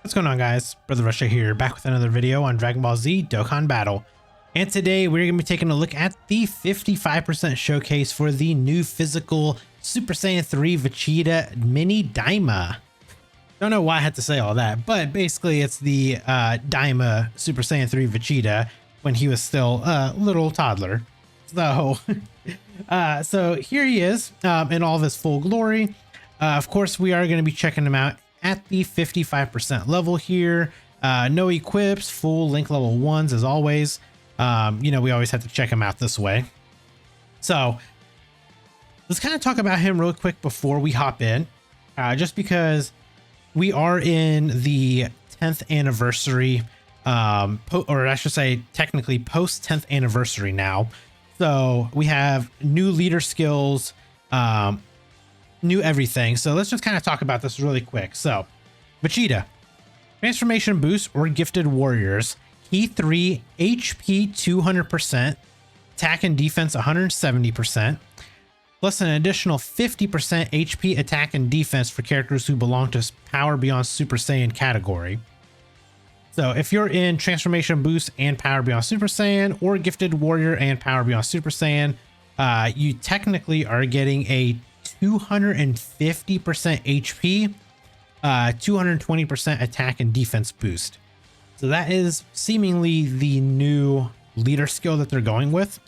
What's going on, guys? Brother Russia here, back with another video on Dragon Ball Z Dokkan Battle. And today we're going to be taking a look at the 55% showcase for the new physical Super Saiyan 3 Vegeta Mini Daima. Don't know why I had to say all that, but basically it's the Daima Super Saiyan 3 Vegeta when he was still a little toddler. So, so here he is in all of his full glory. Of course, we are going to be checking him out at the 55% level here. No equips, full link level 1s as always. You know, we always have to check him out this way. So let's kind of talk about him real quick before we hop in, just because we are in the 10th anniversary, or I should say technically post 10th anniversary now. So we have new leader skills, new everything. So let's just kind of talk about this really quick. So Vegeta, transformation boost or gifted warriors, key 3, HP 200%, attack and defense 170%, plus an additional 50% HP attack and defense for characters who belong to Power Beyond Super Saiyan category. So if you're in transformation boost and Power Beyond Super Saiyan, or gifted warrior and Power Beyond Super Saiyan, you technically are getting a 250% HP, 220% attack and defense boost. So that is seemingly the new leader skill that they're going with.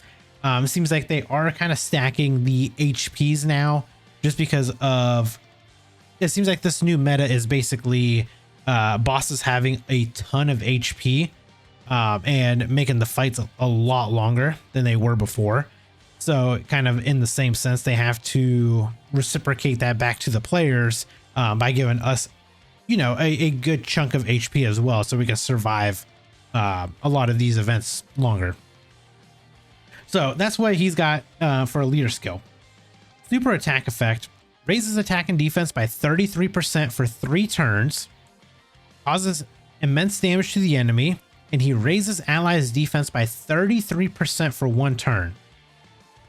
It seems like they are kind of stacking the HPs now, just because of, it seems like this new meta is basically bosses having a ton of HP and making the fights a lot longer than they were before. So kind of in the same sense, they have to reciprocate that back to the players by giving us, you know, a good chunk of HP as well, so we can survive a lot of these events longer. So that's what he's got for a leader skill. Super attack effect raises attack and defense by 33% for 3 turns, causes immense damage to the enemy, and he raises allies' defense by 33% for 1 turn.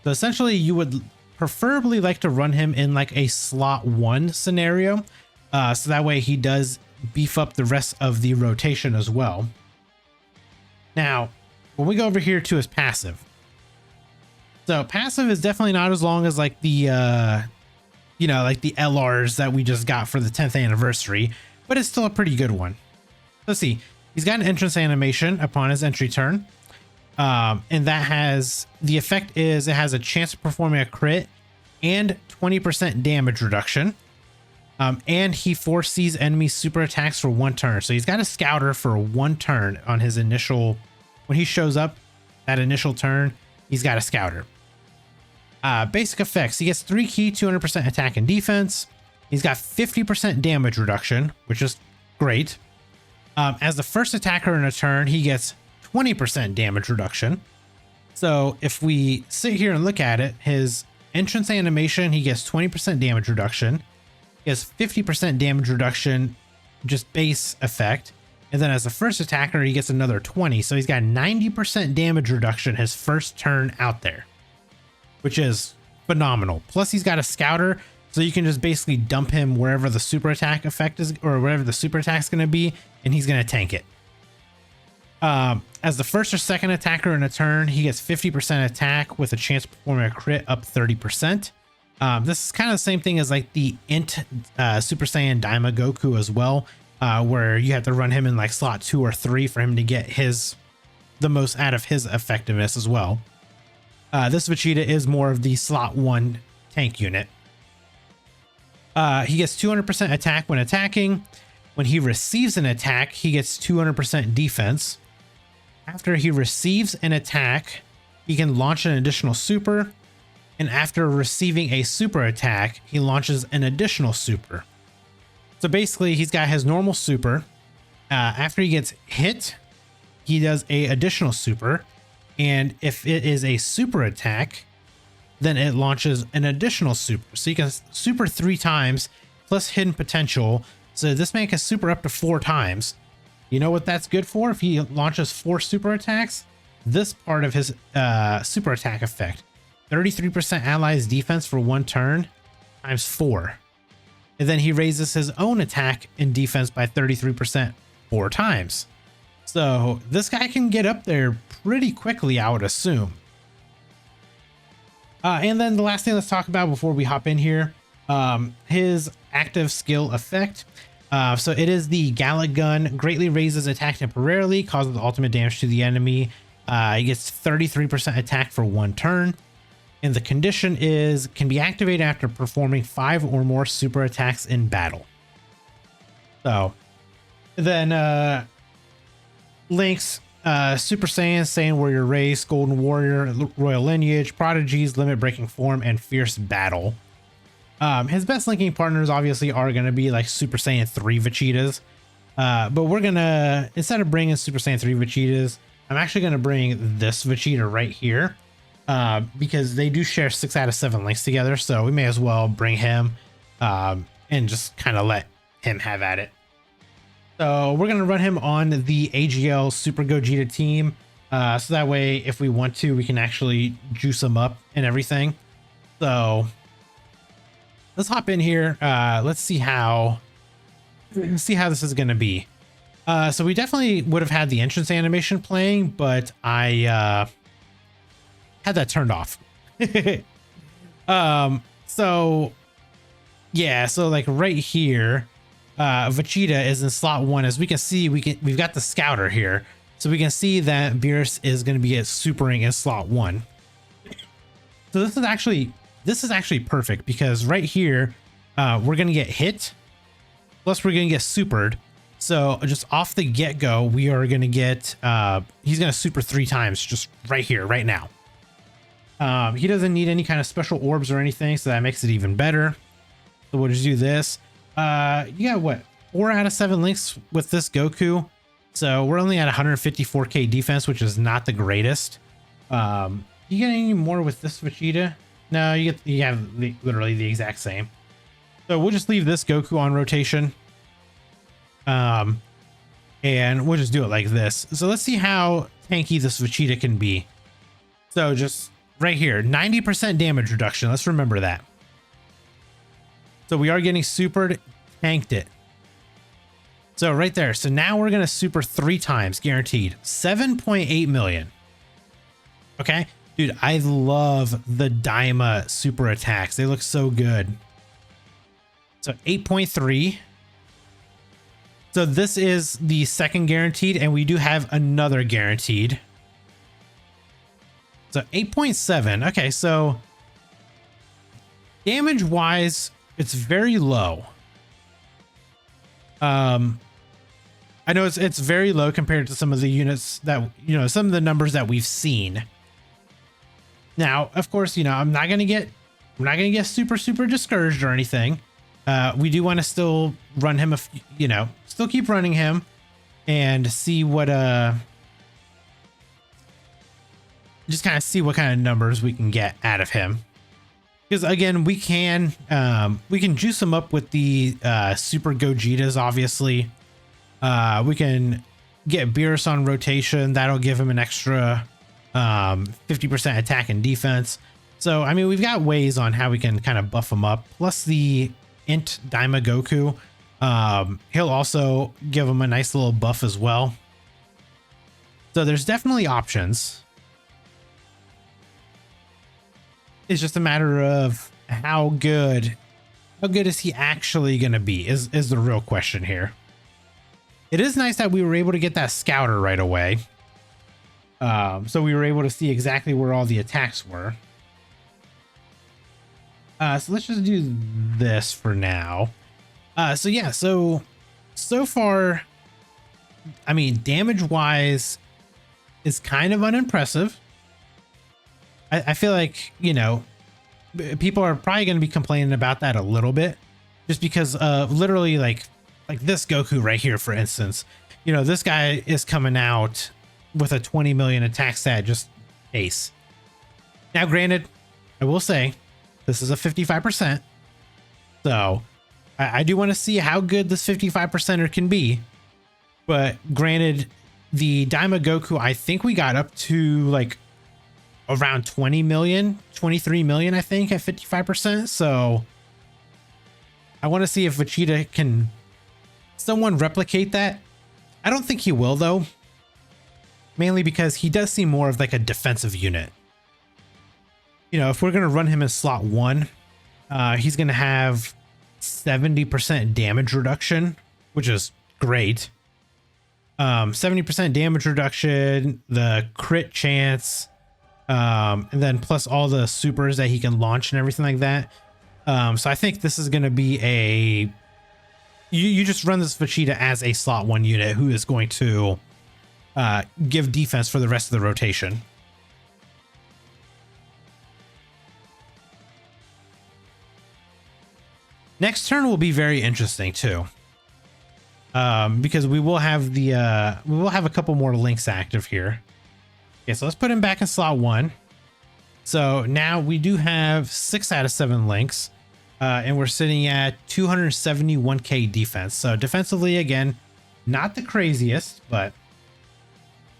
So essentially, you would preferably like to run him in like a slot 1 scenario, so that way he does beef up the rest of the rotation as well. Now, when we go over here to his passive, so passive is definitely not as long as like the, you know, like the LRs that we just got for the 10th anniversary, but it's still a pretty good one. Let's see, he's got an entrance animation upon his entry turn. And that has, the effect is it has a chance of performing a crit and 20% damage reduction. And he foresees enemy super attacks for 1 turn. So he's got a scouter for 1 turn on his initial, when he shows up, that initial turn, he's got a scouter. Basic effects, he gets 3 key, 200% attack and defense. He's got 50% damage reduction, which is great. As the first attacker in a turn, he gets 20% damage reduction. So if we sit here and look at it, his entrance animation, he gets 20% damage reduction. He has 50% damage reduction, just base effect. And then as the first attacker, he gets another 20. So he's got 90% damage reduction his first turn out there, which is phenomenal. Plus he's got a scouter, so you can just basically dump him wherever the super attack effect is, or wherever the super attack is going to be, and he's going to tank it. As the first or second attacker in a turn, he gets 50% attack with a chance of performing a crit up 30%. This is kind of the same thing as like the Int Super Saiyan Daima Goku as well, where you have to run him in like slot 2 or 3 for him to get the most out of his effectiveness as well. This Vegeta is more of the slot 1 tank unit. He gets 200% attack when attacking. When he receives an attack, he gets 200% defense. After he receives an attack, he can launch an additional super. And after receiving a super attack, he launches an additional super. So basically, he's got his normal super. After he gets hit, he does a additional super. And if it is a super attack, then it launches an additional super. So you can super 3 times plus hidden potential. So this man can super up to 4 times. You know what that's good for? If he launches 4 super attacks, this part of his super attack effect, 33% allies defense for 1 turn times 4. And then he raises his own attack and defense by 33% 4 times. So this guy can get up there pretty quickly, I would assume. And then the last thing let's talk about before we hop in here, his active skill effect. So it is the Gallic Gun, greatly raises attack temporarily, causes ultimate damage to the enemy. He gets 33% attack for 1 turn. And the condition is can be activated after performing 5 or more super attacks in battle. So then Link's Super Saiyan, Warrior Race, Golden Warrior, Royal Lineage, Prodigies, Limit Breaking Form, and Fierce Battle. His best linking partners obviously are going to be like Super Saiyan 3 Vegetas. But we're going to, instead of bringing Super Saiyan 3 Vegetas, I'm actually going to bring this Vegeta right here. Because they do share 6 out of 7 links together. So we may as well bring him and just kind of let him have at it. So we're going to run him on the AGL Super Gogeta team. So that way, if we want to, we can actually juice him up and everything. So let's hop in here. Let's see how this is going to be. So we definitely would have had the entrance animation playing, but I had that turned off. So yeah, so like right here, Vegeta is in slot 1. As we can see, we've got the scouter here, so we can see that Beerus is going to be at supering in slot 1. So this is actually perfect, because right here we're going to get hit, plus we're going to get supered. So just off the get-go, we are going to get he's going to super 3 times just right here, right now. He doesn't need any kind of special orbs or anything, so that makes it even better. So we'll just do this. You got what, 4 out of 7 links with this Goku. So we're only at 154k defense, which is not the greatest. You get any more with this Vegeta? No, you have literally the exact same. So we'll just leave this Goku on rotation. And we'll just do it like this. So let's see how tanky this Vegeta can be. So just right here, 90% damage reduction. Let's remember that. So we are getting supered, tanked it. So right there. So now we're going to super 3 times guaranteed. 7.8 million. Okay. Dude, I love the Daima super attacks. They look so good. So 8.3. So this is the second guaranteed, and we do have another guaranteed. So 8.7. Okay, so damage wise, it's very low. I know it's very low compared to some of the units that, you know, some of the numbers that we've seen. Now, of course, you know, I'm not gonna get super discouraged or anything. We do want to still run him, you know, still keep running him and see what just kind of see what kind of numbers we can get out of him. Because again, we can juice him up with the Super Gogetas, obviously. We can get Beerus on rotation. That'll give him an extra 50% attack and defense. So, I mean, we've got ways on how we can kind of buff him up. Plus the Int Daima Goku. He'll also give him a nice little buff as well. So there's definitely options. It's just a matter of how good is he actually going to be is the real question here. It is nice that we were able to get that scouter right away. So we were able to see exactly where all the attacks were. So let's just do this for now. So yeah, so far, I mean, damage wise is kind of unimpressive. I feel like, you know, people are probably going to be complaining about that a little bit, just because of literally like this Goku right here, for instance. You know, this guy is coming out with a 20 million attack stat, just ace. Now, granted, I will say this is a 55%. So I do want to see how good this 55%er can be. But granted, the Daima Goku, I think we got up to like around 20 million, 23 million, I think, at 55%. So I want to see if Vegeta can someone replicate that. I don't think he will though. Mainly because he does seem more of like a defensive unit. You know, if we're going to run him in slot 1, he's going to have 70% damage reduction, which is great. 70% damage reduction, the crit chance, and then plus all the supers that he can launch and everything like that. So I think this is going to be a... You just run this Vegeta as a slot 1 unit who is going to give defense for the rest of the rotation. Next turn will be very interesting too, because we will have a couple more links active here. Okay, so let's put him back in slot 1. So now we do have 6 out of 7 links, and we're sitting at 271k defense. So defensively, again, not the craziest, but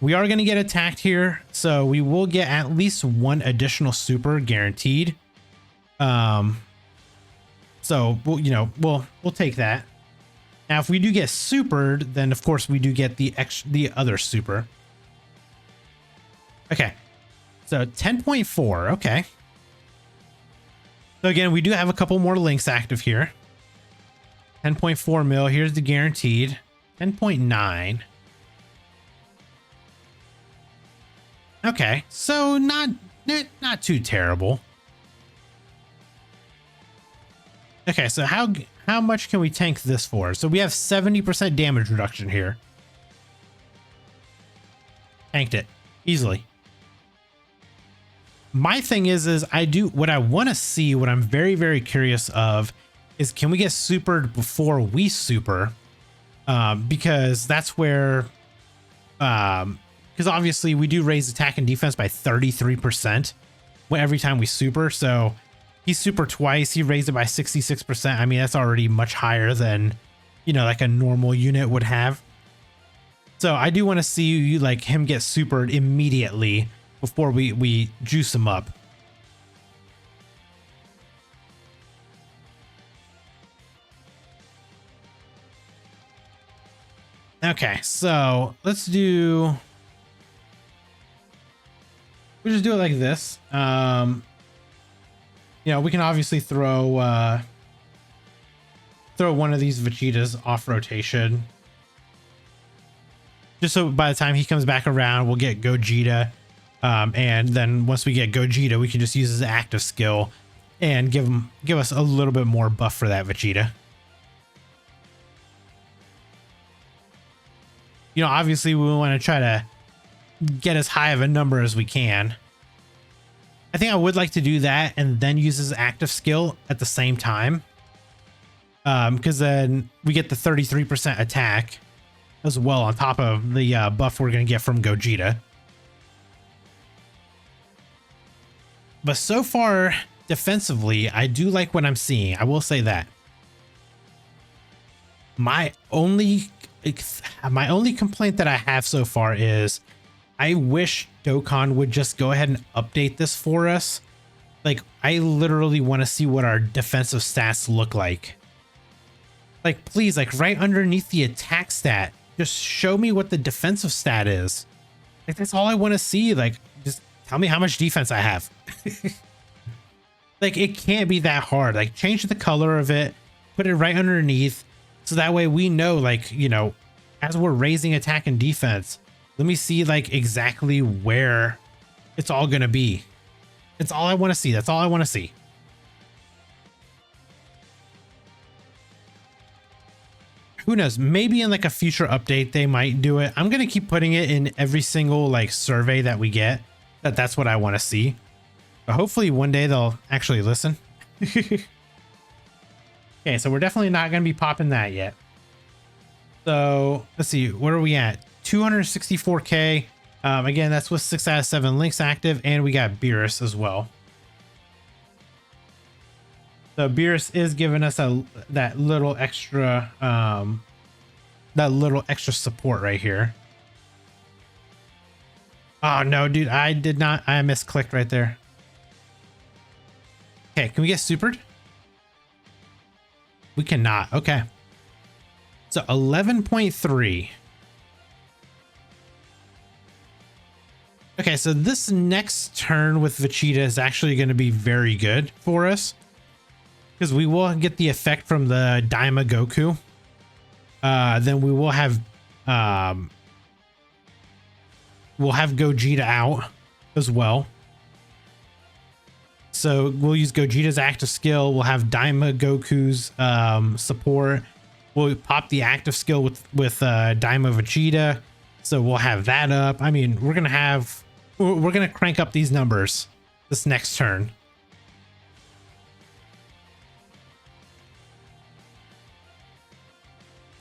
we are going to get attacked here. So we will get at least 1 additional super guaranteed. So we'll take that. Now, if we do get supered, then of course we do get the other super. Okay, so 10.4. Okay. So again, we do have a couple more links active here. 10.4 mil. Here's the guaranteed. 10.9. Okay, so not too terrible. Okay, so how much can we tank this for? So we have 70% damage reduction here. Tanked it easily. My thing is what I want to see, what I'm very, very curious of is, can we get supered before we super? Because that's where, because obviously we do raise attack and defense by 33% every time we super. So he super twice, he raised it by 66%. I mean, that's already much higher than, like a normal unit would have. So I do want to see like him get supered immediately before we juice him up. Okay, so we'll just do it like this. We can obviously throw one of these Vegetas off rotation, just so by the time he comes back around, we'll get Gogeta, and then once we get Gogeta, we can just use his active skill and give us a little bit more buff for that Vegeta. Obviously we want to try to get as high of a number as we can. I think I would like to do that and then use his active skill at the same time, because then we get the 33% attack as well on top of the buff we're going to get from Gogeta. But so far, defensively, I do like what I'm seeing. I will say that. My only complaint that I have so far is I wish Dokkan would just go ahead and update this for us. Like, I literally want to see what our defensive stats look like. Like, please, like right underneath the attack stat, just show me what the defensive stat is. Like, that's all I want to see. Like, just tell me how much defense I have. Like, it can't be that hard. Like, change the color of it, put it right underneath, so that way we know, like, as we're raising attack and defense, let me see like exactly where it's all gonna be. It's all I want to see. That's all I want to see. Who knows? Maybe in like a future update they might do it. I'm gonna keep putting it in every single like survey that we get. That's what I want to see. But hopefully one day they'll actually listen. Okay, so we're definitely not gonna be popping that yet. So let's see, what are we at? 264k. Again, that's with 6 out of 7 links active, and we got Beerus as well. So Beerus is giving us that little extra support right here. Oh no, dude, I misclicked right there. Okay, can we get supered? We cannot. Okay. So 11.3. Okay, so this next turn with VEGETA is actually going to be very good for us, because we will get the effect from the Daima Goku. Then we will have Gogeta out as well. So we'll use Gogeta's active skill. We'll have Daima Goku's support. We'll pop the active skill with Daima Vegeta. So we'll have that up. I mean, we're gonna crank up these numbers this next turn.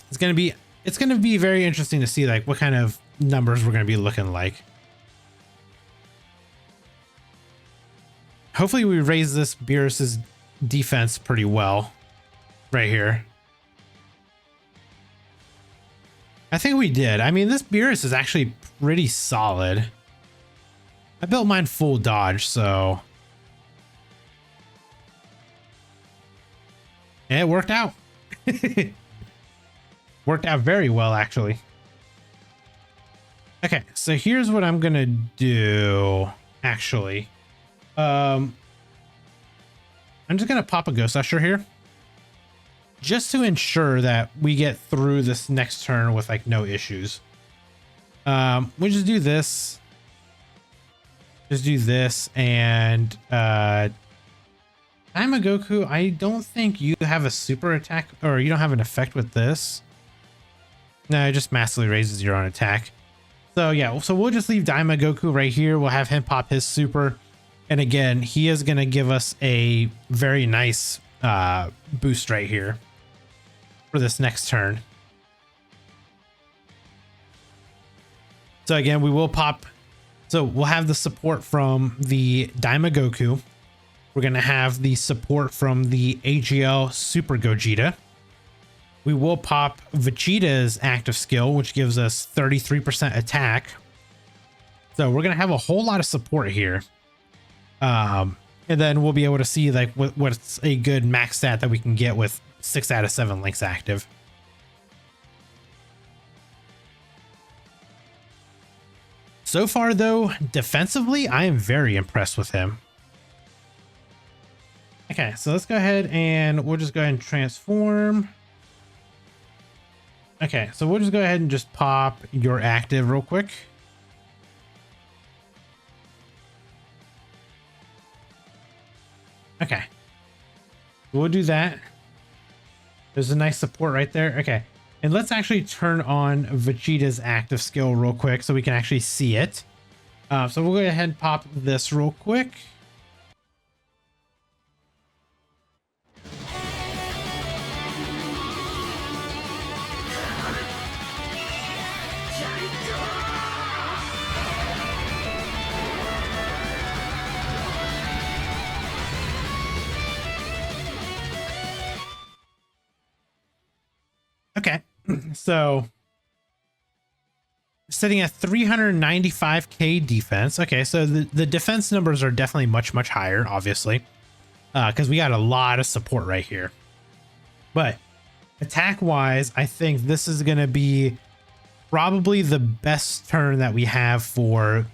It's gonna be very interesting to see like what kind of numbers we're gonna be looking like. Hopefully we raise this Beerus's defense pretty well right here. I think we did. I mean, this Beerus is actually pretty solid. I built mine full dodge, so and it worked out. Worked out very well, actually. Okay, so here's what I'm gonna do, actually. I'm just gonna pop a Ghost Usher here, just to ensure that we get through this next turn with like no issues. We just do this. Just do this, and Daima Goku, I don't think you have a super attack, or you don't have an effect with this. No, it just massively raises your own attack. So yeah, so we'll just leave Daima Goku right here. We'll have him pop his super. And again, he is going to give us a very nice boost right here for this next turn. So again, we will pop. So we'll have the support from the Daima Goku. We're going to have the support from the AGL Super Gogeta. We will pop Vegeta's active skill, which gives us 33% attack. So we're going to have a whole lot of support here. And then we'll be able to see like what's a good max stat that we can get with 6 out of 7 links active. So far though, defensively, I am very impressed with him. Okay, so let's go ahead and we'll just go ahead and transform. Okay, so we'll just go ahead and just pop your active real quick. Okay, we'll do that. There's a nice support right there. Okay, and let's actually turn on Vegeta's active skill real quick so we can actually see it. So we'll go ahead and pop this real quick. Okay, so sitting at 395k defense. Okay, so the defense numbers are definitely much higher, obviously, because we got a lot of support right here. But attack wise, I think this is going to be probably the best turn that we have for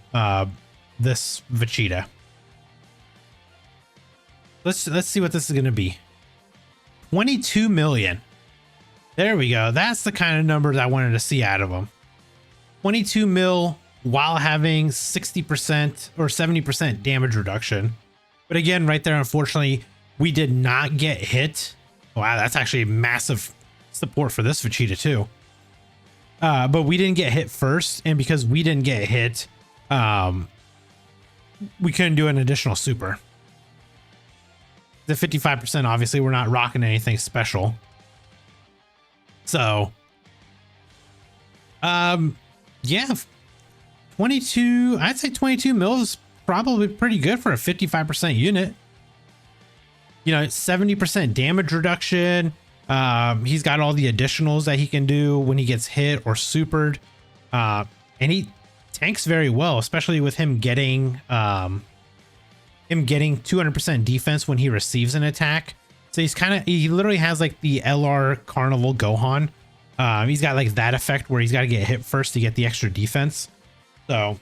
this Vegeta. Let's see what this is going to be. 22 million. There we go. That's the kind of numbers I wanted to see out of them. 22 mil while having 60% or 70% damage reduction. But again, right there, unfortunately, we did not get hit. Wow, that's actually massive support for this Vegeta too. But we didn't get hit first, and because we didn't get hit, we couldn't do an additional super. The 55%, obviously, we're not rocking anything special. So, yeah, 22, I'd say 22 mil is probably pretty good for a 55% unit. You know, 70% damage reduction. He's got all the additionals that he can do when he gets hit or supered. And he tanks very well, especially with him getting 200% defense when he receives an attack. So he literally has like the LR Carnival Gohan. He's got like that effect where he's got to get hit first to get the extra defense. So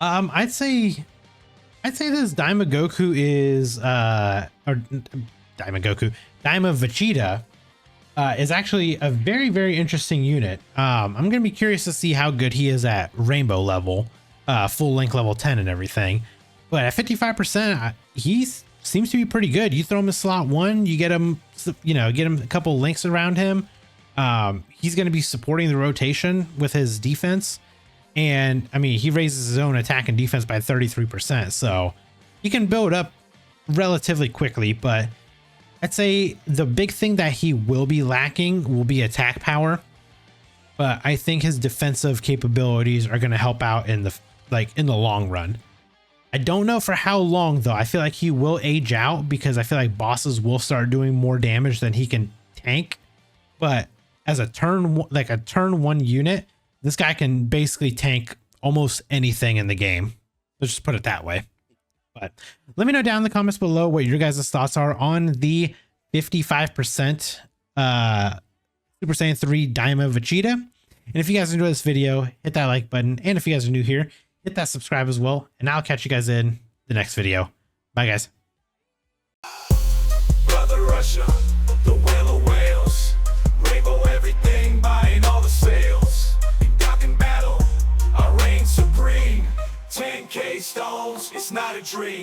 I'd say this Daima Goku is Daima Vegeta is actually a very, very interesting unit. I'm gonna be curious to see how good he is at rainbow level, full length level 10 and everything. But at 55%, he seems to be pretty good. You throw him in slot 1, you get him, get him a couple links around him. He's gonna be supporting the rotation with his defense. And I mean, he raises his own attack and defense by 33%. So he can build up relatively quickly, but I'd say the big thing that he will be lacking will be attack power. But I think his defensive capabilities are going to help out in the long run. I don't know for how long though. I feel like he will age out because I feel like bosses will start doing more damage than he can tank. But as a turn 1 unit, this guy can basically tank almost anything in the game. Let's just put it that way. But let me know down in the comments below what your guys' thoughts are on the 55% Super Saiyan 3 Daima Vegeta. And if you guys enjoyed this video, hit that like button. And if you guys are new here, hit that subscribe as well. And I'll catch you guys in the next video. Bye, guys. Brother Russia, the whale of whales, rainbow everything, buying all the sales. In Dokkan battle, I reign supreme. 10K stones, it's not a dream.